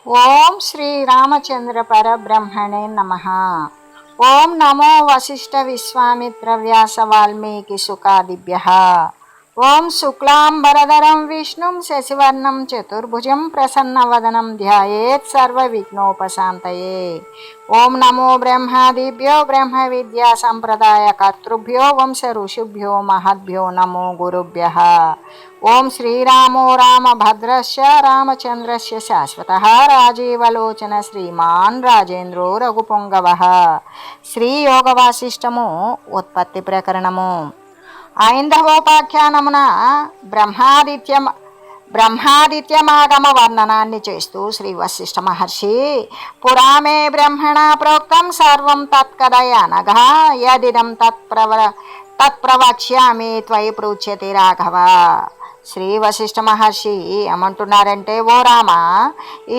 ఓం శ్రీ రామచంద్ర పరబ్రహ్మణే నమః. ఓం నమో వశిష్ఠ విశ్వామిత్ర వ్యాస వాల్మీకి సుఖాదిభ్యః. ఓం శుక్లాంబరధరం విష్ణుం శశివర్ణం చతుర్భుజం ప్రసన్నవదనం ధ్యాయేత్ సర్వవిఘ్నోపశాంతయే. ఓం నమో బ్రహ్మాదిభ్యో బ్రహ్మ విద్యా సంప్రదాయ కర్తృభ్యో వంశ ఋషిభ్యో మహద్భ్యో నమో గురుభ్యః. ఓం శ్రీరామో రామభద్రస్య రామచంద్రస్య శాశ్వతః రాజీవలోచన శ్రీమాన్ రాజేంద్రో రఘుపొంగవః. శ్రీ యోగ వాసిష్టము ఉత్పత్తి ప్రకరణము. ఐంధవోపాఖ్యానమున బ్రహ్మాదిత్యమాగమ వర్ణనాన్ని చేస్తూ శ్రీ వశిష్ఠ మహర్షి పురామే బ్రహ్మణ ప్రోక్తం సర్వం తత్కథయనగా యదిదం తత్ప్రవక్ష్యామి త్వయి పృచ్యతి రాఘవ. శ్రీ వశిష్ఠ మహర్షి ఏమంటున్నారంటే, ఓ రామ,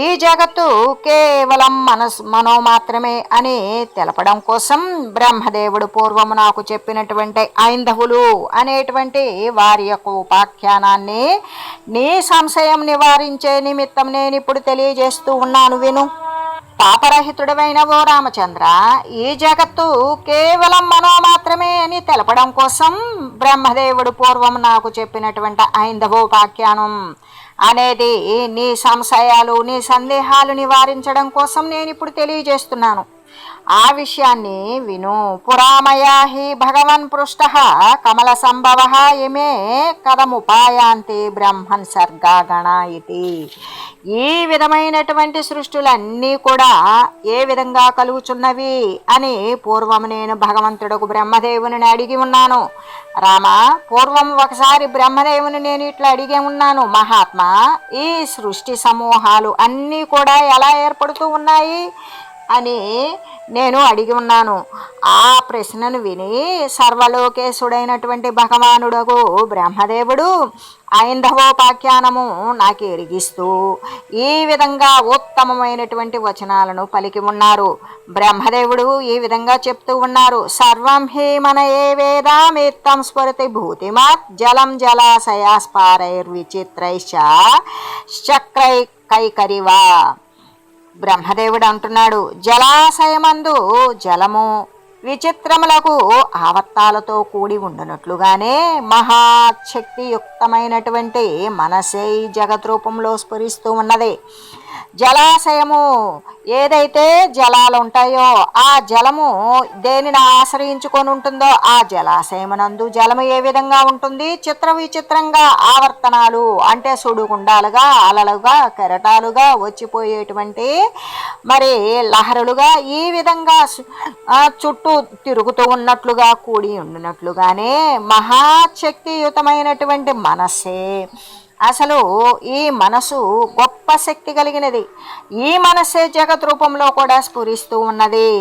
ఈ జగత్తు కేవలం మనో మాత్రమే అని తెలపడం కోసం బ్రహ్మదేవుడు పూర్వము నాకు చెప్పినటువంటి ఐంధవులు అనేటువంటి వారి యొక్క ఉపాఖ్యానాన్ని నీ సంశయం నివారించే నిమిత్తం నేను ఇప్పుడు తెలియజేస్తూ ఉన్నాను, విను. పాపరహితుడమైన ఓ రామచంద్ర, ఈ జగత్తు కేవలం మనో మాత్రమే అని తెలపడం కోసం బ్రహ్మదేవుడు పూర్వం నాకు చెప్పినటువంటి ఐంధవోపాఖ్యానం అనేది నీ సంశయాలు నీ సందేహాలు నివారించడం కోసం నేను ఇప్పుడు తెలియజేస్తున్నాను. ఆ విషయాన్ని విను. పురామయా హి భగవన్ పృష్ట కమల సంభవ ఇమే కథముపాయాంతి బ్రహ్మన్ సర్గాగణ ఇది. ఈ విధమైనటువంటి సృష్టులన్నీ కూడా ఏ విధంగా కలుగుచున్నవి అని పూర్వము నేను భగవంతుడకు బ్రహ్మదేవుని అడిగి ఉన్నాను. రామ, పూర్వం ఒకసారి బ్రహ్మదేవుని నేను ఇట్లా అడిగి ఉన్నాను, మహాత్మా, ఈ సృష్టి సమూహాలు అన్నీ కూడా ఎలా ఏర్పడుతూ ఉన్నాయి అని నేను అడిగి ఉన్నాను. ఆ ప్రశ్నను విని సర్వలోకేశుడైనటువంటి భగవానుడగు బ్రహ్మదేవుడు ఐంధవోపాఖ్యానము నాకు ఎరిగిస్తూ ఈ విధంగా ఉత్తమమైనటువంటి వచనాలను పలికి ఉన్నారు. బ్రహ్మదేవుడు ఈ విధంగా చెప్తూ ఉన్నారు, సర్వం హి మన ఏ వేదామిత్తం స్ఫురతి భూతిమత్ జలం జలాశయాస్పారైర్విచిత్రైశ్చ చక్రై కైకరివా. బ్రహ్మదేవుడు అంటున్నాడు, జలాశయమందు జలము విచిత్రములకు ఆవర్తాలతో కూడి ఉండునట్లుగానే మహాశక్తియుక్తమైనటువంటి మనసే ఈ జగత్ రూపంలో స్ఫురిస్తూ ఉన్నది. జలాశయము ఏదైతే జలాలు ఉంటాయో ఆ జలము దేనిని ఆశ్రయించుకొని ఉంటుందో ఆ జలాశయమునందు జలము ఏ విధంగా ఉంటుంది, చిత్ర విచిత్రంగా ఆవర్తనాలు అంటే సుడిగుండాలుగా అలలుగా కెరటాలుగా వచ్చిపోయేటువంటి మరి లహరులుగా ఈ విధంగా చుట్టూ తిరుగుతూ ఉన్నట్లుగా కూడి ఉండినట్లుగానే మహాశక్తియుతమైనటువంటి మనస్సే, అసలు ఈ మనసు గొప్ప శక్తి కలిగినది. ఈ మనస్సే జగత్ రూపంలో కూడా స్ఫురిస్తూ ఉన్నది.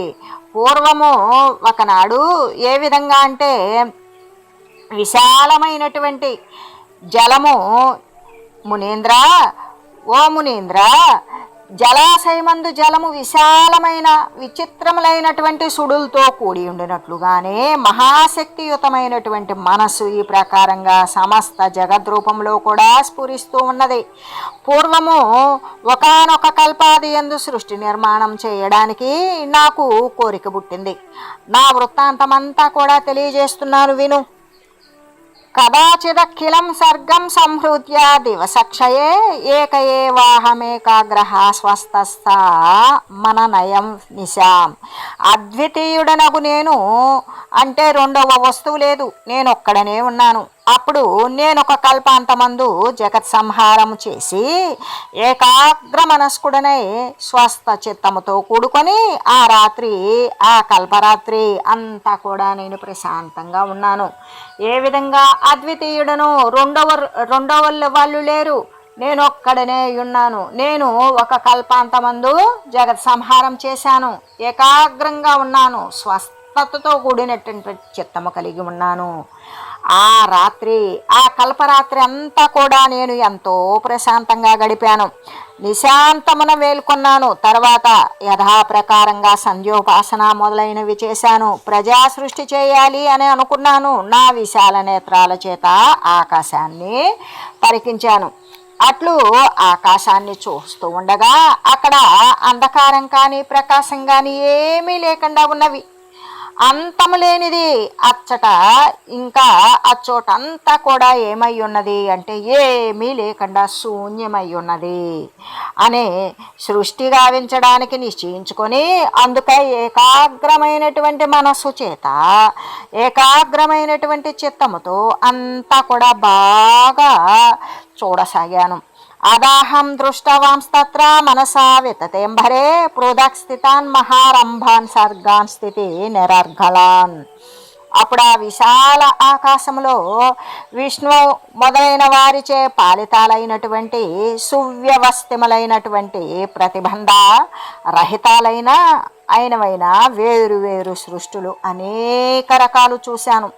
పూర్వము ఒకనాడు ఏ విధంగా అంటే విశాలమైనటువంటి జలము, మునీంద్ర, ఓ మునీంద్ర, జలాశయమందు జలము విశాలమైన విచిత్రములైనటువంటి సుడులతో కూడి ఉండినట్లుగానే మహాశక్తియుతమైనటువంటి మనసు ఈ ప్రకారంగా సమస్త జగద్రూపంలో కూడా స్ఫురిస్తూ ఉన్నది. పూర్వము ఒకానొక కల్పాది యందు సృష్టి నిర్మాణం చేయడానికి నాకు కోరిక పుట్టింది. నా వృత్తాంతమంతా కూడా తెలియజేస్తున్నాను, విను. కదాచిదఖిలం సర్గం సంహృత్య దివసక్షయే ఏక ఏవాహమేకాగ్రహ స్వస్థస్థ మననయం నిశాం. అద్వితీయుడనగు నేను అంటే రెండవ వస్తువు లేదు, నేనొక్కడనే ఉన్నాను. అప్పుడు నేనొక కల్పాంతమందు జగత్ సంహారము చేసి ఏకాగ్ర మనస్కుడనై స్వస్థ చిత్తముతో కూడుకొని ఆ రాత్రి ఆ కల్పరాత్రి అంతా కూడా నేను ప్రశాంతంగా ఉన్నాను. ఏ విధంగా అద్వితీయుడను, రెండవ వాళ్ళు లేరు, నేను ఒక్కడనే ఉన్నాను. నేను ఒక కల్పాంతమందు జగత్ సంహారం చేశాను, ఏకాగ్రంగా ఉన్నాను, స్వస్థతతో కూడినటువంటి చిత్తము కలిగి ఉన్నాను. ఆ రాత్రి ఆ కల్పరాత్రి అంతా కూడా నేను ఎంతో ప్రశాంతంగా గడిపాను. నిశాంతమున వేలుకొన్నాను. తర్వాత యథాప్రకారంగా సంధ్యోపాసన మొదలైనవి చేశాను. ప్రజా సృష్టి చేయాలి అని అనుకున్నాను. నా విశాల నేత్రాల చేత ఆకాశాన్ని పరికించాను. అట్లు ఆకాశాన్ని చూస్తూ ఉండగా అక్కడ అంధకారం కానీ ప్రకాశం కానీ ఏమీ లేకుండా ఉన్నవి. అంతము లేనిది అచ్చట ఇంకా అచ్చోటంతా కూడా ఏమై ఉన్నది అంటే ఏమీ లేకుండా శూన్యమై ఉన్నది అనే సృష్టి గావించడానికి నిశ్చయించుకొని అందుకై ఏకాగ్రమైనటువంటి మనస్సు చేత ఏకాగ్రమైనటువంటి చిత్తముతో అంతా కూడా బాగా చూడసాగాను. అదాహం దృష్టవాంస్తత్ర మనసా వితతేంభరే పృథక్ స్థితాన్ మహారంభాన్ సర్గాన్ స్థితి నిరర్ఘలాన్. అప్పుడు ఆ విశాల ఆకాశంలో విష్ణు మొదలైన వారిచే పాలితాలైనటువంటి సువ్యవస్థిములైనటువంటి ప్రతిబంధ రహితాలైన అయినవైన వేరు వేరు సృష్టులు అనేక రకాలు చూశాను.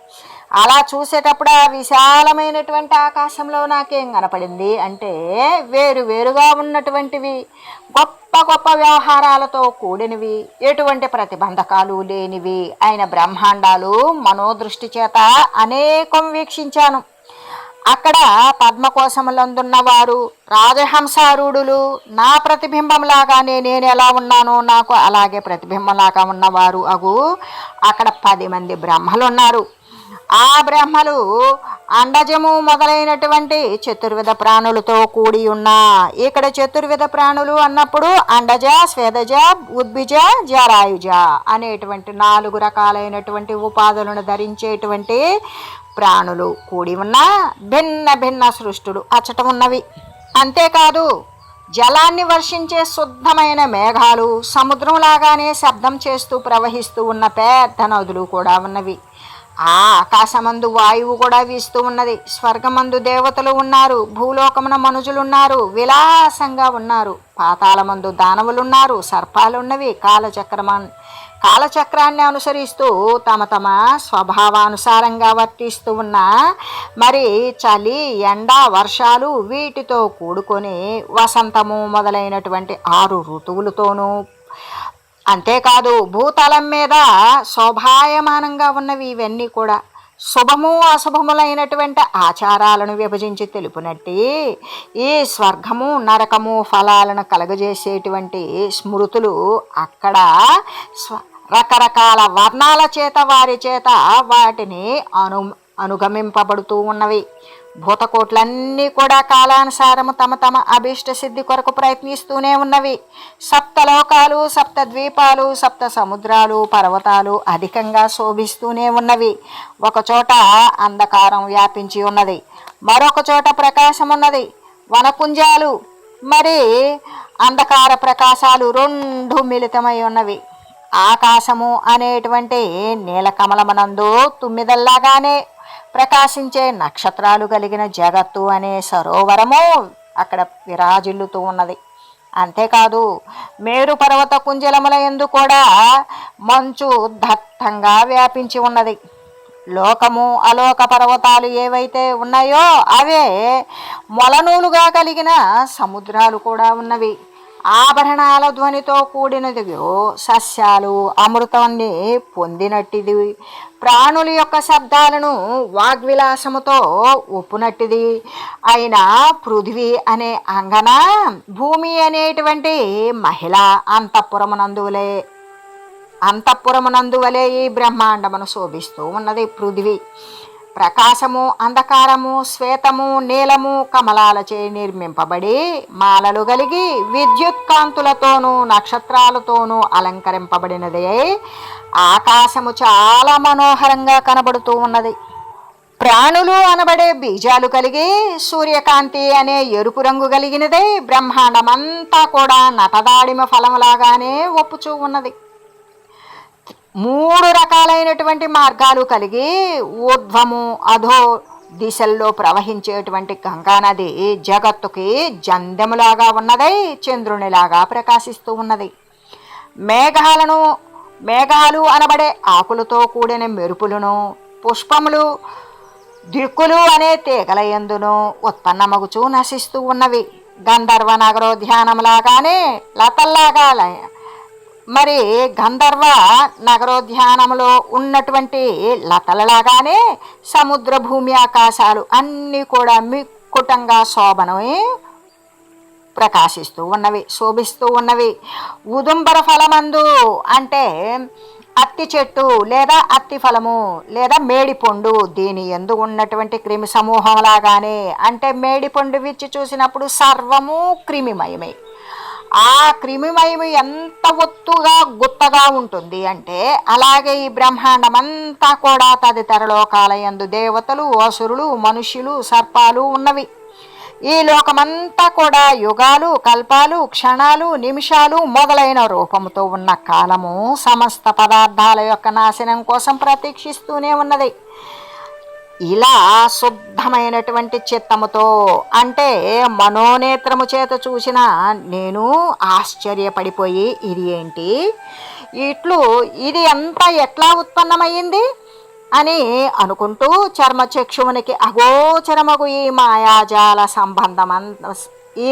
అలా చూసేటప్పుడు ఆ విశాలమైనటువంటి ఆకాశంలో నాకేం కనపడింది అంటే వేరు వేరుగా ఉన్నటువంటివి, గొప్ప గొప్ప వ్యవహారాలతో కూడినవి, ఎటువంటి ప్రతిబంధకాలు లేనివి అయిన బ్రహ్మాండాలు మనోదృష్టి చేత అనేకం వీక్షించాను. అక్కడ పద్మకోశములందున్న వారు రాజహంసారూఢులు నా ప్రతిబింబంలాగానే నేను ఎలా ఉన్నానో నాకు అలాగే ప్రతిబింబంలాగా ఉన్నవారు అగు అక్కడ 10 మంది బ్రహ్మలు ఉన్నారు. ఆ బ్రహ్మలు అండజము మొదలైనటువంటి చతుర్విధ ప్రాణులతో కూడి ఉన్న, ఇక్కడ చతుర్విధ ప్రాణులు అన్నప్పుడు అండజ, స్వేదజ, ఉద్భిజ, జరాయుజ అనేటువంటి 4 రకాలైనటువంటి ఉపాధులను ధరించేటువంటి ప్రాణులు కూడి ఉన్న భిన్న భిన్న సృష్టులు అచ్చట ఉన్నవి. అంతేకాదు జలాన్ని వర్షించే శుద్ధమైన మేఘాలు, సముద్రంలాగానే శబ్దం చేస్తూ ప్రవహిస్తూ ఉన్న పెద్ద నదులు కూడా ఉన్నవి. ఆ ఆకాశమందు వాయువు కూడా వీస్తూ ఉన్నది. స్వర్గమందు దేవతలు ఉన్నారు, భూలోకమున మనుజులున్నారు, విలాసంగా ఉన్నారు. పాతాళమందు దానవులున్నారు, సర్పాలున్నవి. కాలచక్రాన్ని అనుసరిస్తూ తమ తమ స్వభావానుసారంగా వర్తిస్తూ ఉన్న మరి చలి, ఎండ, వర్షాలు వీటితో కూడుకొని వసంతము మొదలైనటువంటి 6 ఋతువులతోనూ, అంతేకాదు భూతలం మీద శోభాయమానంగా ఉన్నవి. ఇవన్నీ కూడా శుభము అశుభములైనటువంటి ఆచారాలను విభజించి తెలుపునట్టి ఈ స్వర్గము నరకము ఫలాలను కలగజేసేటువంటి స్మృతులు అక్కడ రకరకాల వర్ణాల చేత వారి చేత వాటిని అనుగమింపబడుతూ ఉన్నవి. భూతకోట్లన్నీ కూడా కాలానుసారము తమ తమ అభీష్ట సిద్ధి కొరకు ప్రయత్నిస్తూనే ఉన్నవి. 7 లోకాలు, 7 ద్వీపాలు, 7 సముద్రాలు, పర్వతాలు అధికంగా శోభిస్తూనే ఉన్నవి. ఒకచోట అంధకారం వ్యాపించి ఉన్నది, మరొక చోట ప్రకాశం ఉన్నది. వనకుంజాలు మరి అంధకార ప్రకాశాలు 2 మిళితమై ఉన్నవి. ఆకాశము అనేటువంటి నీలకమలమనందు తుమ్మిదల్లాగానే ప్రకాశించే నక్షత్రాలు కలిగిన జగత్తు అనే సరోవరము అక్కడ విరాజిల్లుతూ ఉన్నది. అంతేకాదు మేరు పర్వత కుంజలముల యందు కూడా మంచు దట్టంగా వ్యాపించి ఉన్నది. లోకము అలోక పర్వతాలు ఏవైతే ఉన్నాయో అవే మొలనూలుగా కలిగిన సముద్రాలు కూడా ఉన్నవి. ఆభరణాల ధ్వనితో కూడినదివో సస్యాలు అమృతాన్ని పొందినట్టిది, ప్రాణుల యొక్క శబ్దాలను వాగ్విలాసముతో ఒప్పునట్టిది అయిన పృథివీ అనే అంగన, భూమి అనేటువంటి మహిళ అంతఃపురమునందువలే ఈ బ్రహ్మాండమును శోభిస్తూ ఉన్నది. పృథివీ ప్రకాశము, అంధకారము, శ్వేతము, నీలము, కమలాలచే నిర్మింపబడి మాలలు కలిగి విద్యుత్ కాంతులతోనూ నక్షత్రాలతోనూ అలంకరింపబడినదే ఆకాశము చాలా మనోహరంగా కనబడుతూ ఉన్నది. ప్రాణులు అనబడే బీజాలు కలిగి సూర్యకాంతి అనే ఎరుపు రంగు కలిగినదే బ్రహ్మాండమంతా కూడా నటదాడిమ ఫలములాగానే ఒప్పుచూ ఉన్నది. 3 రకాలైనటువంటి మార్గాలు కలిగి ఊర్ధ్వము అధో దిశల్లో ప్రవహించేటువంటి గంగానది జగత్తుకి జందెములాగా ఉన్నదై చంద్రునిలాగా ప్రకాశిస్తూ ఉన్నది. మేఘాలు అనబడే ఆకులతో కూడిన మెరుపులను, పుష్పములు దిక్కులు అనే తీగల యందును ఉత్పన్నమగుచూ నశిస్తూ ఉన్నవి. గంధర్వ నగరోద్యానములాగానే లతల్లాగా మరి గంధర్వ నగరోద్యానంలో ఉన్నటువంటి లతలలాగానే సముద్ర భూమి ఆకాశాలు అన్నీ కూడా మిక్కుటంగా శోభనమై ప్రకాశిస్తూ ఉన్నవి, శోభిస్తూ ఉన్నవి. ఉదుంబర ఫలమందు అంటే అత్తి చెట్టు లేదా అత్తి ఫలము లేదా మేడిపండు, దీని ఎందు ఉన్నటువంటి క్రిమి సమూహం లాగానే, అంటే మేడిపండు విచ్చి చూసినప్పుడు సర్వము క్రిమిమయమే. ఆ క్రిమిమయము ఎంత ఒత్తుగా గుత్తగా ఉంటుంది అంటే, అలాగే ఈ బ్రహ్మాండం అంతా కూడా తదితర లోకాల యందు దేవతలు, అసురులు, మనుష్యులు, సర్పాలు ఉన్నవి. ఈ లోకమంతా కూడా యుగాలు, కల్పాలు, క్షణాలు, నిమిషాలు మొదలైన రూపముతో ఉన్న కాలము సమస్త పదార్థాల యొక్క నాశనం కోసం ప్రతీక్షిస్తూనే ఉన్నది. ఇలా శుద్ధమైనటువంటి చిత్తముతో అంటే మనోనేత్రము చేత చూసిన నేను ఆశ్చర్యపడిపోయి, ఇది ఏంటి, ఇది అంతా ఎట్లా ఉత్పన్నమయ్యింది అని అనుకుంటూ చర్మచక్షువునికి అగోచరమగు ఈ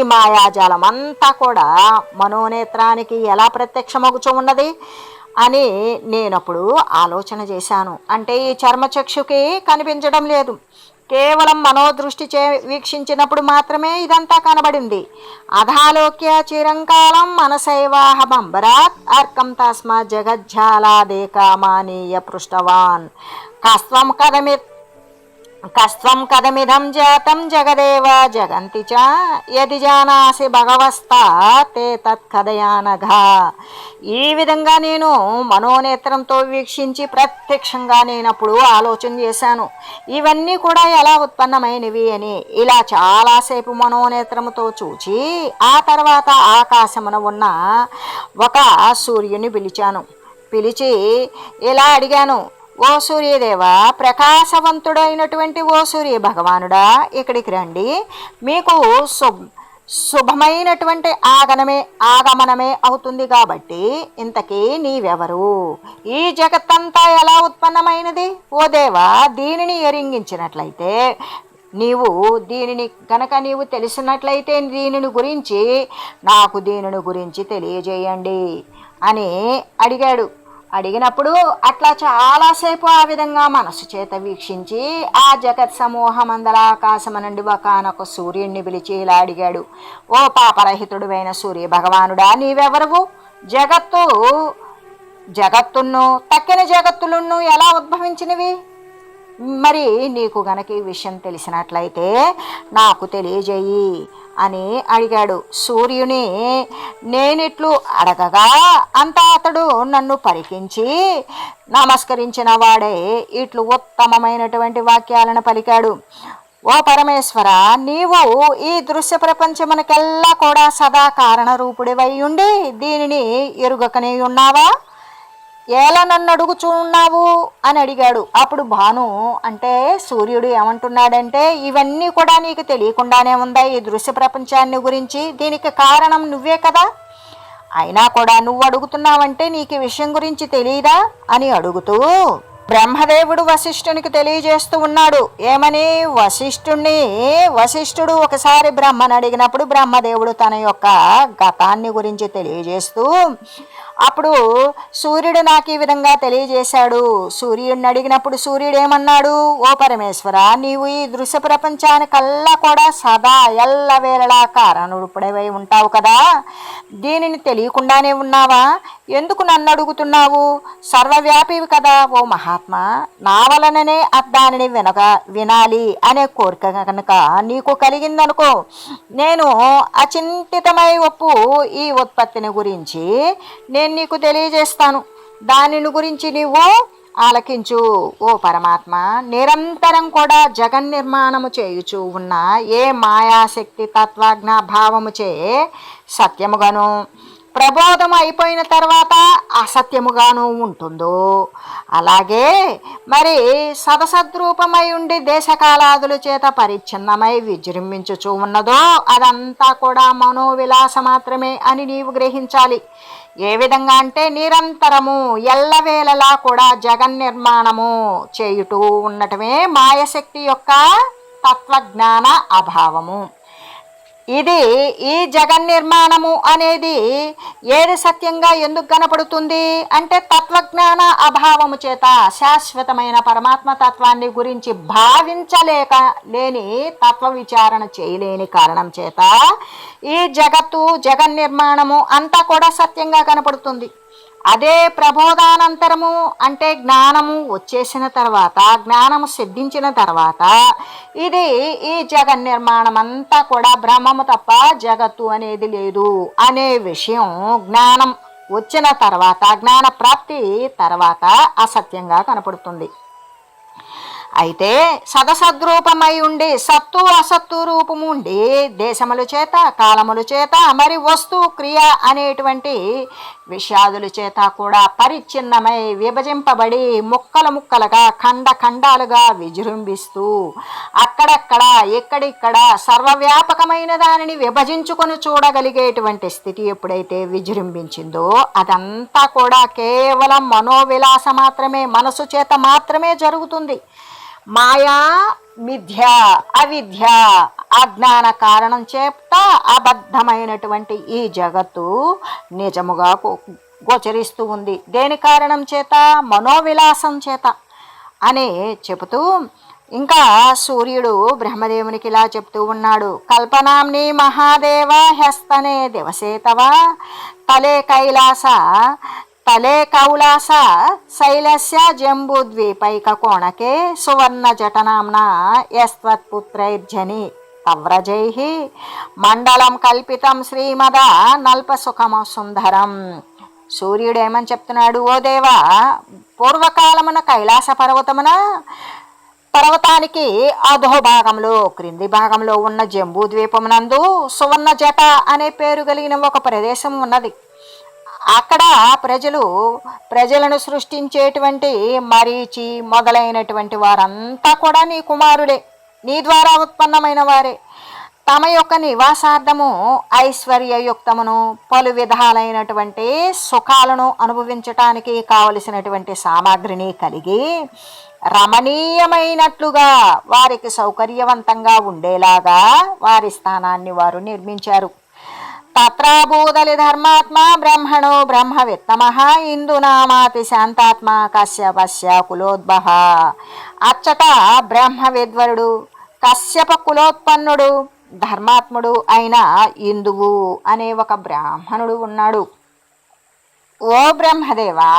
మాయాజాలమంతా కూడా మనోనేత్రానికి ఎలా ప్రత్యక్షమగుచు ఉన్నది అని నేనప్పుడు ఆలోచన చేశాను. అంటే ఈ చర్మచక్షుకి కనిపించడం లేదు, కేవలం మనోదృష్టి వీక్షించినప్పుడు మాత్రమే ఇదంతా కనబడింది. అధాలోక్య చిరంకాలం మనసైవాహమంబరాత్ అర్కం తస్మా జగజ్జాలాదేకామానీయ పృష్టవాన్ కస్త్వం కథమిదం జాతం జగదేవ జగంతి చ యది జానాసి భగవస్తా తే తత్కథయానఘ. ఈ విధంగా నేను మనోనేత్రంతో వీక్షించి ప్రత్యక్షంగా నేనప్పుడు ఆలోచన చేశాను, ఇవన్నీ కూడా ఎలా ఉత్పన్నమైనవి అని. ఇలా చాలాసేపు మనోనేత్రముతో చూచి ఆ తర్వాత ఆకాశమున ఉన్న ఒక సూర్యుని పిలిచి ఇలా అడిగాను, ఓ సూర్యదేవ, ప్రకాశవంతుడైనటువంటి ఓ సూర్య భగవానుడా, ఇక్కడికి రండి. మీకు శుభమైనటువంటి ఆగమనమే అవుతుంది కాబట్టి ఇంతకీ నీవెవరు? ఈ జగత్తంతా ఎలా ఉత్పన్నమైనది? ఓ దేవా, దీనిని ఎరింగించినట్లయితే నీవు తెలిసినట్లయితే దీనిని గురించి తెలియజేయండి అని అడిగాడు. అడిగినప్పుడు అట్లా చాలాసేపు ఆ విధంగా మనసు చేత వీక్షించి ఆ జగత్ సమూహమందల ఆకాశమనండి ఒకనొక సూర్యుడిని పిలిచి ఇలా అడిగాడు, ఓ పాపరహితుడువైన సూర్య భగవానుడా, నీవెవరువు? జగత్తును తక్కిన జగత్తులను ఎలా ఉద్భవించినవి? మరి నీకు గనక ఈ విషయం తెలిసినట్లయితే నాకు తెలియజేయి అని అడిగాడు. సూర్యుని నేనిట్లు అడగగా అతడు నన్ను పరికించి నమస్కరించిన వాడే ఇట్లు ఉత్తమమైనటువంటి వాక్యాలను పలికాడు. ఓ పరమేశ్వర, నీవు ఈ దృశ్య ప్రపంచమునకెల్లా కూడా సదా కారణ రూపుడివై ఉండి దీనిని ఎరుగకనే ఉన్నావా? ఎలా నన్ను అడుగుచున్నావు అని అడిగాడు. అప్పుడు భాను అంటే సూర్యుడు ఏమంటున్నాడంటే, ఇవన్నీ కూడా నీకు తెలియకుండానే ఉందా ఈ దృశ్య ప్రపంచాన్ని గురించి? దీనికి కారణం నువ్వే కదా, అయినా కూడా నువ్వు అడుగుతున్నావంటే నీకు ఈ విషయం గురించి తెలియదా అని అడుగుతూ బ్రహ్మదేవుడు వశిష్ఠునికి తెలియజేస్తూ ఉన్నాడు. ఏమని? వశిష్ఠుడు ఒకసారి బ్రహ్మను అడిగినప్పుడు బ్రహ్మదేవుడు తన యొక్క గతాన్ని గురించి తెలియజేస్తూ, అప్పుడు సూర్యుడు నాకు ఈ విధంగా తెలియజేశాడు. సూర్యుడిని అడిగినప్పుడు సూర్యుడు ఏమన్నాడు, ఓ పరమేశ్వర, నీవు ఈ దృశ్య ప్రపంచానికల్లా కూడా సదా ఎల్లవేళలా కారణుడిపై ఉంటావు కదా, దీనిని తెలియకుండానే ఉన్నావా? ఎందుకు నన్ను అడుగుతున్నావు? సర్వవ్యాపివి కదా ఓ మహాత్మా, నా వలననే దానిని వినాలి అనే కోరిక కనుక నీకు కలిగిందనుకో, నేను అచింతితమై ఒప్పు ఈ ఉత్పత్తిని గురించి నేను నీకు తెలియజేస్తాను. దానిని గురించి నీవు ఆలకించు. ఓ పరమాత్మ, నిరంతరం కూడా జగన్నిర్మాణము చేయుచు ఉన్న ఏ మాయాశక్తి తత్వజ్ఞ భావముచే సత్యముగాను ప్రబోధం అయిపోయిన తర్వాత అసత్యముగాను ఉంటుందో, అలాగే మరి సదసద్రూపమై ఉండి దేశకాలాదుల చేత పరిచ్ఛిన్నమై విజృంభించుచూ ఉన్నదో అదంతా కూడా మనోవిలాస మాత్రమే అని నీవు గ్రహించాలి. ఏ విధంగా అంటే నిరంతరము ఎల్లవేళలా కూడా జగన్నిర్మాణము చేయుటూ ఉండటమే మాయశక్తి యొక్క తత్వజ్ఞాన అభావము. ఇది ఈ జగన్నిర్మాణము అనేది ఏది సత్యంగా ఎందుకు కనపడుతుంది అంటే తత్వజ్ఞాన అభావము చేత, శాశ్వతమైన పరమాత్మ తత్వాన్ని గురించి భావించలేక లేని తత్వ విచారణ చేయలేని కారణం చేత ఈ జగన్నిర్మాణము అంతా కూడా సత్యంగా కనపడుతుంది. అదే ప్రబోధానంతరము అంటే జ్ఞానము వచ్చేసిన తర్వాత, జ్ఞానము సిద్ధించిన తర్వాత ఇది ఈ జగన్నిర్మాణం అంతా కూడా బ్రహ్మము తప్ప జగత్తు అనేది లేదు అనే విషయం జ్ఞానం వచ్చిన తర్వాత, జ్ఞాన ప్రాప్తి తర్వాత అసత్యంగా కనపడుతుంది. అయితే సదసద్రూపమై ఉండి సత్తు అసత్తు రూపము ఉండి దేశముల చేత, కాలముల చేత, మరి వస్తు క్రియ అనేటువంటి విషయాదుల చేత కూడా పరిచ్ఛిన్నమై విభజింపబడి ముక్కలుగా ఖండాలుగా విజృంభిస్తూ అక్కడక్కడ ఎక్కడిక్కడ సర్వవ్యాపకమైన దానిని విభజించుకొని చూడగలిగేటువంటి స్థితి ఎప్పుడైతే విజృంభించిందో అదంతా కూడా కేవలం మనోవిలాస మాత్రమే, మనసు చేత మాత్రమే జరుగుతుంది. మాయా, మిథ్య, అవిద్య, అజ్ఞాన కారణం చేత అబద్ధమైనటువంటి ఈ జగత్తు నిజముగా గోచరిస్తూ ఉంది. దేని కారణం చేత? మనోవిలాసం చేత అని చెబుతూ ఇంకా సూర్యుడు బ్రహ్మదేవునికి ఇలా చెప్తూ ఉన్నాడు. కల్పనాంని మహాదేవ హస్తనే దివసేతవ తలే కౌలాస శైలస్య జంబూద్వీపైక కోణకే సువర్ణ జటనాంనా యస్త్వత్పుత్రైర్జని తవ్రజైః మండలం కల్పితం శ్రీమద నల్పసుఖమ సుందరం. సూర్యుడు ఏమని చెప్తున్నాడు? ఓ దేవా, పూర్వకాలమున కైలాస పర్వతానికి అధోభాగంలో, క్రింది భాగంలో ఉన్న జంబూద్వీపమునందు సువర్ణ జట అనే పేరు కలిగిన ఒక ప్రదేశం ఉన్నది. అక్కడ ప్రజలను సృష్టించేటువంటి మరీచి మొదలైనటువంటి వారంతా కూడా నీ కుమారుడే, నీ ద్వారా ఉత్పన్నమైన వారే. తమ యొక్క నివాసార్థము ఐశ్వర్యయుక్తమును పలు విధాలైనటువంటి సుఖాలను అనుభవించటానికి కావలసినటువంటి సామాగ్రిని కలిగి రమణీయమైనట్లుగా వారికి సౌకర్యవంతంగా ఉండేలాగా వారి స్థానాన్ని వారు నిర్మించారు. తత్రాభూదలి ధర్మాత్మ బ్రహ్మణో బ్రహ్మవిత్తమః ఇందునామాతి శాంతాత్మ కశ్యపస్య కులోద్భవ. అచ్చట బ్రహ్మవిద్వరుడు, కశ్యప కులోత్పన్నుడు, ధర్మాత్ముడు అయిన ఇందువు అనే ఒక బ్రాహ్మణుడు ఉన్నాడు. ఓ బ్రహ్మదేవా,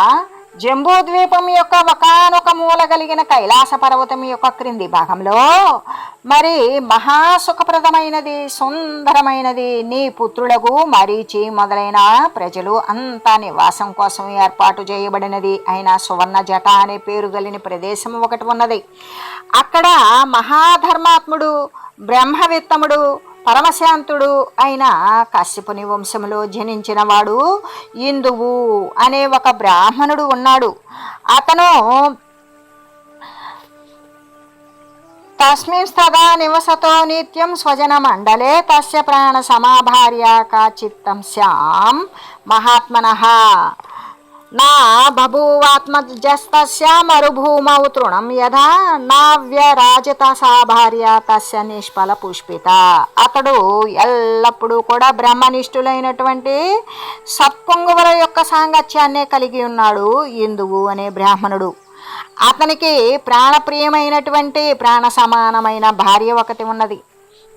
జంబూద్వీపం యొక్క ఒకానొక మూల కలిగిన కైలాస పర్వతం యొక్క క్రింది భాగంలో మరి మహాసుఖప్రదమైనది, సుందరమైనది నీ పుత్రులకు మరీచి మొదలైన ప్రజలు అంతా నివాసం కోసం ఏర్పాటు చేయబడినది అయిన సువర్ణ జట అనే పేరు కలిగిన ప్రదేశం ఒకటి ఉన్నది. అక్కడ మహాధర్మాత్ముడు, బ్రహ్మవిత్తముడు, పరమశాంతుడు అయిన కశ్యపుని వంశములో జనించిన వాడు ఇందువు అనే ఒక బ్రాహ్మణుడు ఉన్నాడు. అతను తస్మిన్ స్తదా నివసతో నిత్యం స్వజన మండలే తస్య ప్రాణ సమాభార్య కాచిత్తం శ్యాం మహాత్మనః నా బభూవాత్మజస్తస్య మరుభూమౌ తృణం యథా నావ్యరాజిత సా భార్య తస్య నిష్ఫల పుష్పిత. అతడు ఎల్లప్పుడూ కూడా బ్రహ్మనిష్ఠులైనటువంటి సత్పుంగవుల యొక్క సాంగత్యాన్నే కలిగి ఉన్నాడు ఇందువు అనే బ్రాహ్మణుడు. అతనికి ప్రాణప్రియమైనటువంటి ప్రాణ సమానమైన భార్య ఒకటి ఉన్నది.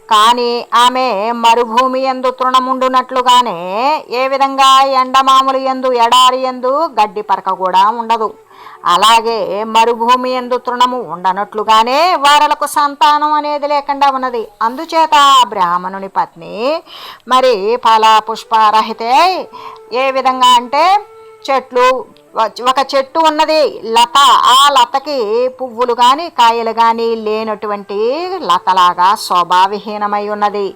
కానీ ఆమె మరుభూమి యందు తృణముండునట్లుగానే, ఏ విధంగా ఎండమాములు యందు ఎడారి యందు గడ్డి పరక కూడా ఉండదు, అలాగే మరుభూమి యందు తృణము ఉండనట్లుగానే వారలకు సంతానం అనేది లేకుండా ఉన్నది. అందుచేత బ్రాహ్మణుని పత్ని మరి ఫల పుష్పరహితే, ఏ విధంగా అంటే ఒక చెట్టు ఉన్నది, లత, ఆ లతకి పువ్వులు కానీ కాయలు కానీ లేనటువంటి లతలాగా శోభావిహీనమై ఉన్నది.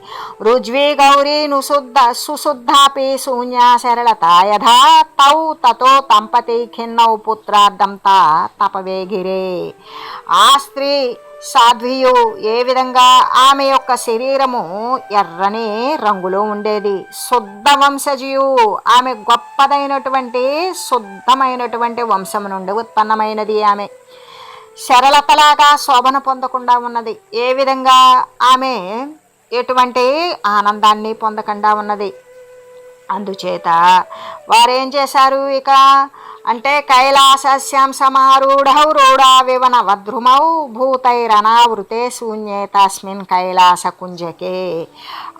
రుజ్వీ గౌరీ సుశుద్ధాపి శూన్య సరళత యథా తౌ తతో తంపతి ఖిన్నౌ పుత్రార్థం తా తపవేగిరే. ఆ స్త్రీ సాధ్వియు, ఏ విధంగా ఆమె యొక్క శరీరము ఎర్రని రంగులో ఉండేది. శుద్ధ వంశజియు, ఆమె గొప్పదైనటువంటి శుద్ధమైనటువంటి వంశము నుండి ఉత్పన్నమైనది. ఆమె సరళతలాగా శోభన పొందకుండా ఉన్నది. ఏ విధంగా ఆమె ఎటువంటి ఆనందాన్ని పొందకుండా ఉన్నది. అందుచేత వారేం చేశారు ఇక అంటే కైలాసస్యాం సమారూఢౌ రూఢావివన వద్రుమౌ భూతైరనావృతే శూన్యే తస్మిన్ కైలాస కుంజకే.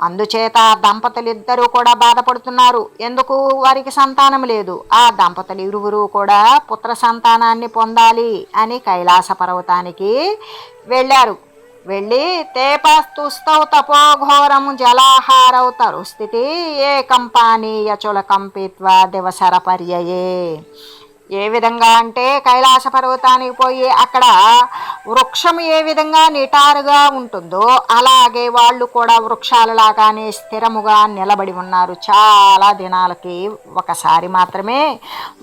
అందుచేత దంపతులిద్దరూ కూడా బాధపడుతున్నారు. ఎందుకు? వారికి సంతానం లేదు. ఆ దంపతులు ఇరువురు కూడా పుత్ర సంతానాన్ని పొందాలి అని కైలాస పర్వతానికి వెళ్ళారు. వెళ్ళి తేపస్తుస్తౌ తపోఘోరం జలాహారౌ తరుస్థితి ఏకం పానీయ చులకం పీత్వా దివసర పర్యయే. ఏ విధంగా అంటే కైలాస పర్వతానికి పోయి అక్కడ వృక్షం ఏ విధంగా నిటారుగా ఉంటుందో అలాగే వాళ్ళు కూడా వృక్షాలలాగానే స్థిరముగా నిలబడి ఉన్నారు. చాలా దినాలకి ఒకసారి మాత్రమే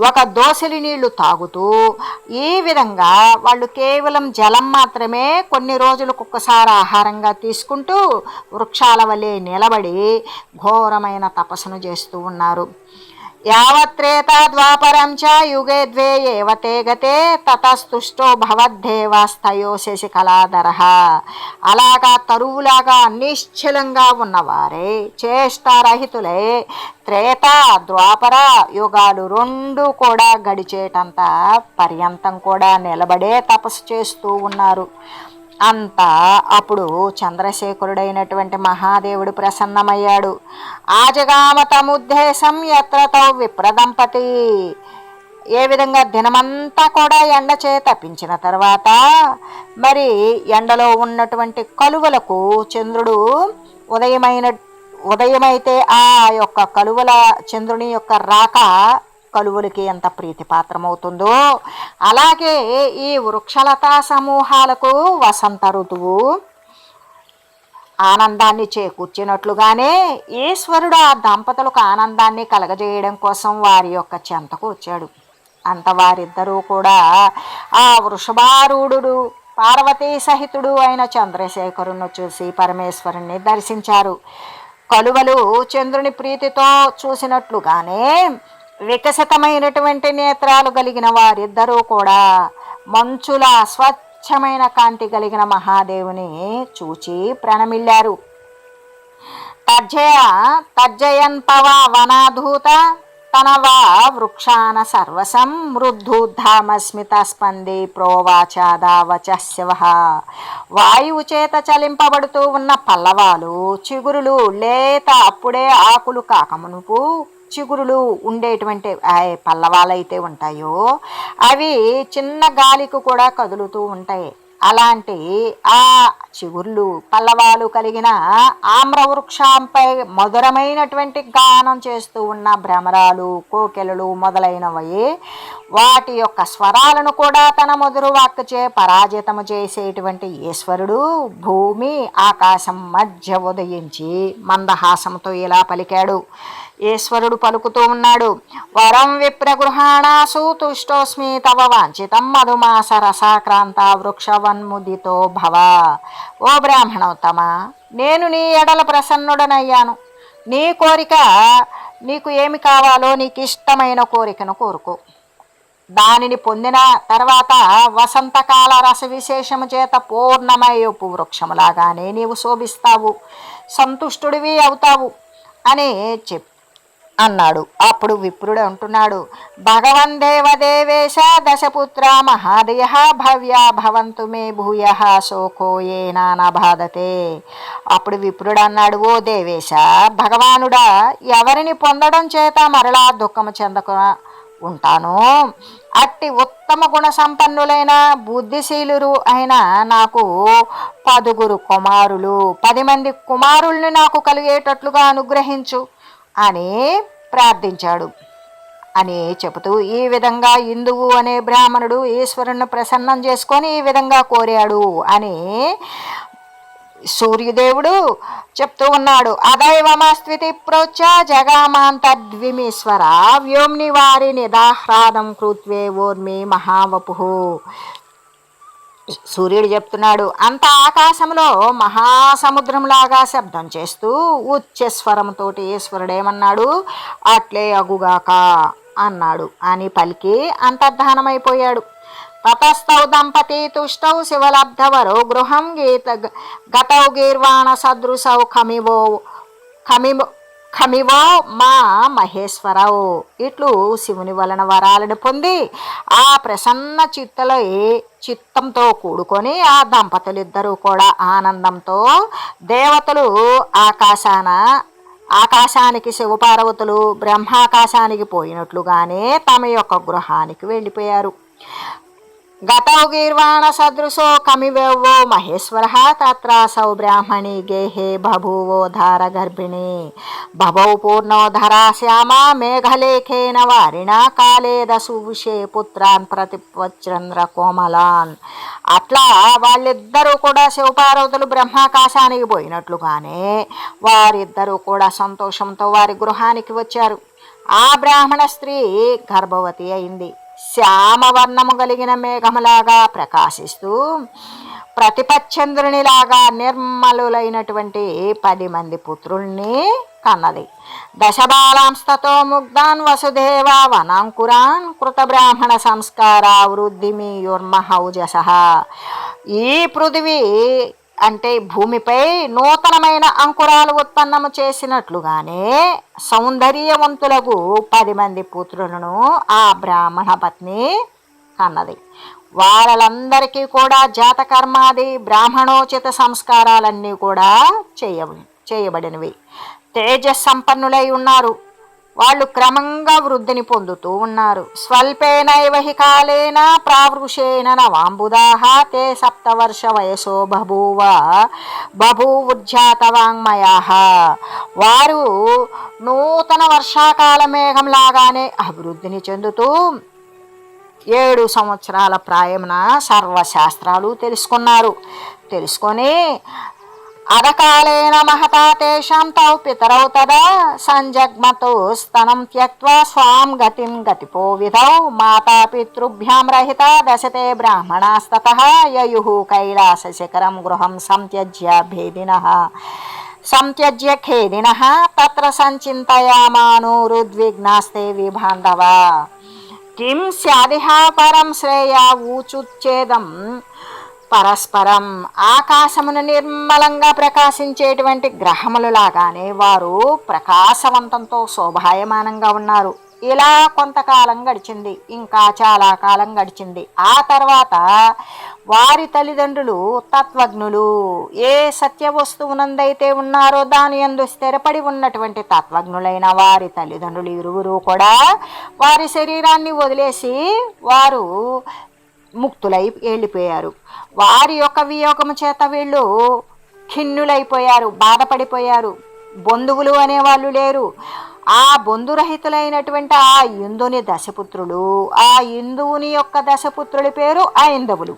ఒక దోసెలి నీళ్లు తాగుతూ ఈ విధంగా వాళ్ళు కేవలం జలం మాత్రమే కొన్ని రోజులకు ఒక్కసారి ఆహారంగా తీసుకుంటూ వృక్షాల వలె నిలబడి ఘోరమైన తపస్సును చేస్తూ ఉన్నారు. యావత్రేత ద్వాపరం చ యుగే ద్వే ఏవ తే గతే తతస్తుష్టో భవద్దేవాస్తయో శశికళాధరః. అలాగా తరువులాగా నిశ్చలంగా ఉన్నవారే చేష్టారహితులే త్రేత ద్వాపర యుగాలు రెండు కూడా గడిచేటంత పర్యంతం కూడా నిలబడే తపస్సు చేస్తూ ఉన్నారు. అంతా అప్పుడు చంద్రశేఖరుడైనటువంటి మహాదేవుడు ప్రసన్నమయ్యాడు. ఆజగామతముద్దేశం యత్ర తౌ విప్రదంపతి. ఏ విధంగా దినమంతా కూడా ఎండ చే తప్పించిన తర్వాత మరి ఎండలో ఉన్నటువంటి కలువలకు చంద్రుడు ఉదయమైతే ఆ యొక్క కలువల చంద్రుని యొక్క రాక కలువలకి ఎంత ప్రీతిపాత్రమవుతుందో అలాగే ఈ వృక్షలతా సమూహాలకు వసంత ఋతువు ఆనందాన్ని చేకూర్చినట్లుగానే ఈశ్వరుడు ఆ దంపతులకు ఆనందాన్ని కలగజేయడం కోసం వారి యొక్క చెంతకు వచ్చాడు. అంత వారిద్దరూ కూడా ఆ వృషభారూఢుడు పార్వతీ సహితుడు అయిన చంద్రశేఖరుని చూసి పరమేశ్వరుణ్ణి దర్శించారు. కలువలు చంద్రుని ప్రీతితో చూసినట్లుగానే వికసితమైనటువంటి నేత్రాలు కలిగిన వారిద్దరూ కూడా మంచుల స్వచ్ఛమైన కాంతి కలిగిన మహాదేవుని చూచి ప్రణమిల్లారు. తర్జయన్ పవ వనాధూత తనవా వృక్షాన సర్వసం మృద్ధుద్ధామస్మిత స్పంది ప్రోవాచాదావచ శివ. వాయువు చేత చలింపబడుతూ ఉన్న పల్లవాలు చిగురులు లేత అప్పుడే ఆకులు కాకమునుపు చిగురులు ఉండేటువంటి పల్లవాలైతే ఉంటాయో అవి చిన్న గాలికి కూడా కదులుతూ ఉంటాయి. అలాంటి ఆ చిగుర్లు పల్లవాలు కలిగిన ఆమ్రవృక్షంపై మధురమైనటువంటి గానం చేస్తూ ఉన్న భ్రమరాలు కోకెలలు మొదలైనవి వాటి యొక్క స్వరాలను కూడా తన మధుర వాక్కుచే పరాజితము చేసేటువంటి ఈశ్వరుడు భూమి ఆకాశం మధ్య ఉదయించి మందహాసంతో ఇలా పలికాడు. ఈశ్వరుడు పలుకుతూ ఉన్నాడు. వరం విప్రగృహాణాసు తుష్టోస్మి తవ వాంఛితం మధుమాస రసాక్రాంత వృక్షవన్ముదితో భవ. ఓ బ్రాహ్మణోత్తమ, నేను నీ ఎడల ప్రసన్నుడనయ్యాను. నీ కోరిక నీకు ఏమి కావాలో నీకు ఇష్టమైన కోరికను కోరుకో. దానిని పొందిన తర్వాత వసంతకాల రస విశేషము చేత పూర్ణమయ్యపు వృక్షములాగానే నీవు శోభిస్తావు, సంతుష్టుడివి అవుతావు అని అన్నాడు. అప్పుడు విప్రుడు అంటున్నాడు, భగవన్ దేవదేవేశ దశపుత్ర మహాదయ భవ్యా భవంతు మే భూయ శోకో ఏనా బాధతే. అప్పుడు విప్రుడు అన్నాడు, ఓ దేవేశ భగవానుడా, ఎవరిని పొందడం చేత మరలా దుఃఖము చెందక ఉంటాను, అట్టి ఉత్తమ గుణ సంపన్నులైన బుద్ధిశీలురు అయిన నాకు 10 కుమారులు 10 మంది కుమారుల్ని నాకు కలిగేటట్లుగా అనుగ్రహించు అని ప్రార్థించాడు అని చెబుతూ ఈ విధంగా ఇందువు అనే బ్రాహ్మణుడు ఈశ్వరుని ప్రసన్నం చేసుకొని ఈ విధంగా కోరాడు అని సూర్యదేవుడు చెప్తూ ఉన్నాడు. అదైవమస్త్వితి ప్రోచ్చ జగామాంతద్విమీశ్వర వ్యోమ్ని వారి నిదాహ్రాదం కృత్వే ఓర్మి మహావపు. సూర్యుడు చెప్తున్నాడు, అంత ఆకాశంలో మహాసముద్రంలాగా శబ్దం చేస్తూ ఉచ్చస్వరంతో ఈశ్వరుడేమన్నాడు, అట్లే అగుగాక అన్నాడు అని పలికి అంతర్ధానమైపోయాడు. తతస్థౌ దంపతి తుష్టౌ శివలబ్ధవరో గృహం గతౌ గీర్వాణ సదృశౌ ఖమివో ఖమివో మా మహేశ్వరవు. ఇట్లు శివుని వలన వరాలను పొంది ఆ ప్రసన్న చిత్తంతో కూడుకొని ఆ దంపతులిద్దరూ కూడా ఆనందంతో దేవతలు ఆకాశానికి శివపార్వతులు బ్రహ్మాకాశానికి పోయినట్లుగానే తమ యొక్క గృహానికి వెళ్ళిపోయారు. గతౌ గీర్వాణ సదృశో కమివేవో మహేశ్వర తత్రాసౌ బ్రాహ్మణి గేహే బభూవోధార గర్భిణి బభౌ పూర్ణోధరా శ్యామ మేఘలేఖేన వారిణ కాలేద సువిషే పుత్రాన్ ప్రతిపచంద్ర కోమలాన్. అట్లా వాళ్ళిద్దరూ కూడా శివపార్వతులు బ్రహ్మాకాశానికి పోయినట్లుగానే వారిద్దరూ కూడా సంతోషంతో వారి గృహానికి వచ్చారు. ఆ బ్రాహ్మణ స్త్రీ గర్భవతి అయింది. శ్యామవర్ణము కలిగిన మేఘములాగా ప్రకాశిస్తూ ప్రతిపచ్చంద్రునిలాగా నిర్మలులైనటువంటి 10 మంది పుత్రుల్ని కన్నది. దశబాలాంస్తతో ముగ్ధాన్ వసుదేవ వనాంకురాన్ కృత బ్రాహ్మణ సంస్కార వృద్ధిమీయుర్మహౌజస. ఈ పృథివీ అంటే భూమిపై నూతనమైన అంకురాలు ఉత్పన్నము చేసినట్లుగానే సౌందర్యవంతులకు 10 మంది పుత్రులను ఆ బ్రాహ్మణ పత్ని కన్నది. వాళ్ళందరికీ కూడా జాతకర్మాది బ్రాహ్మణోచిత సంస్కారాలన్నీ కూడా చేయబడినవి. తేజస్సంపన్నులై ఉన్నారు. వాళ్ళు క్రమంగా వృద్ధిని పొందుతూ ఉన్నారు. స్వల్పేనైవ హి కాలేన ప్రావృషేణ నవాంబుదాః తే 7 వర్ష వయసో బభూవుజ్జాతవాంగ్మయాః. వారు నూతన వర్షాకాల మేఘంలాగానే అభివృద్ధిని చెందుతూ 7 సంవత్సరాల ప్రాయమున సర్వశాస్త్రాలు తెలుసుకొని అదకాలేన మహతా తేషాం తౌ పితరౌ తదా సంజగ్మతో స్తనం త్యక్త్వా స్వాం గతిం గతిపో విధౌ మాతా పితృభ్యాం రహిత దశతే బ్రాహ్మణాస్తతః యయుః కైలాస శిఖరం గృహం సంత్యజ్య ఖేదినః తత్ర సంచింతయామానురుద్విగ్నాస్తే విబాంధవా. కిం స్యాదిహ పరం శ్రేయా ఊచుచ్ఛేదం పరస్పరం. ఆకాశమును నిర్మలంగా ప్రకాశించేటువంటి గ్రహములు లాగానే వారు ప్రకాశవంతంతో శోభాయమానంగా ఉన్నారు. ఇలా కొంతకాలం గడిచింది. ఇంకా చాలా కాలం గడిచింది. ఆ తర్వాత వారి తల్లిదండ్రులు తత్వజ్ఞులు. ఏ సత్య వస్తువునందైతే ఉన్నారో దాని యందు స్థిరపడి ఉన్నటువంటి తత్వజ్ఞులైన వారి తల్లిదండ్రులు ఇరువురు కూడా వారి శరీరాన్ని వదిలేసి వారు ముక్తులై వెళ్ళిపోయారు. వారి యొక్క వియోగము చేత వీళ్ళు ఖిన్నులైపోయారు, బాధపడిపోయారు. బంధువులు అనేవాళ్ళు లేరు. ఆ బంధురహితులైనటువంటి ఆ ఇందుని దశపుత్రులు, ఆ ఇందువుని యొక్క దశపుత్రుడి పేరు ఐందవులు.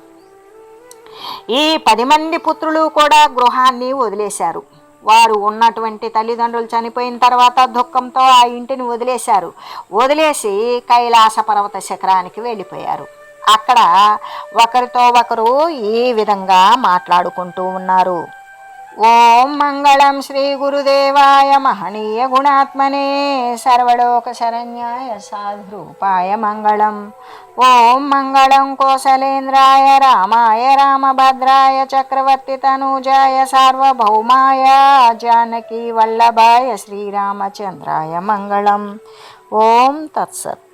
ఈ 10 మంది పుత్రులు కూడా గృహాన్ని వదిలేశారు. వారు ఉన్నటువంటి తల్లిదండ్రులు చనిపోయిన తర్వాత దుఃఖంతో ఆ ఇంటిని వదిలేసి కైలాస పర్వత శిఖరానికి వెళ్ళిపోయారు. అక్కడ ఒకరితో ఒకరు ఈ విధంగా మాట్లాడుకుంటూ ఉన్నారు. ఓం మంగళం శ్రీ గురుదేవాయ మహనీయ గుణాత్మనే సర్వలోక శరణ్యాయ సాధురూపాయ మంగళం. ఓం మంగళం కోసలేంద్రాయ రామాయ రామభద్రాయ చక్రవర్తి తనూజాయ సార్వభౌమాయ జానకి వల్లభాయ శ్రీరామచంద్రాయ మంగళం. ఓం తత్సత్.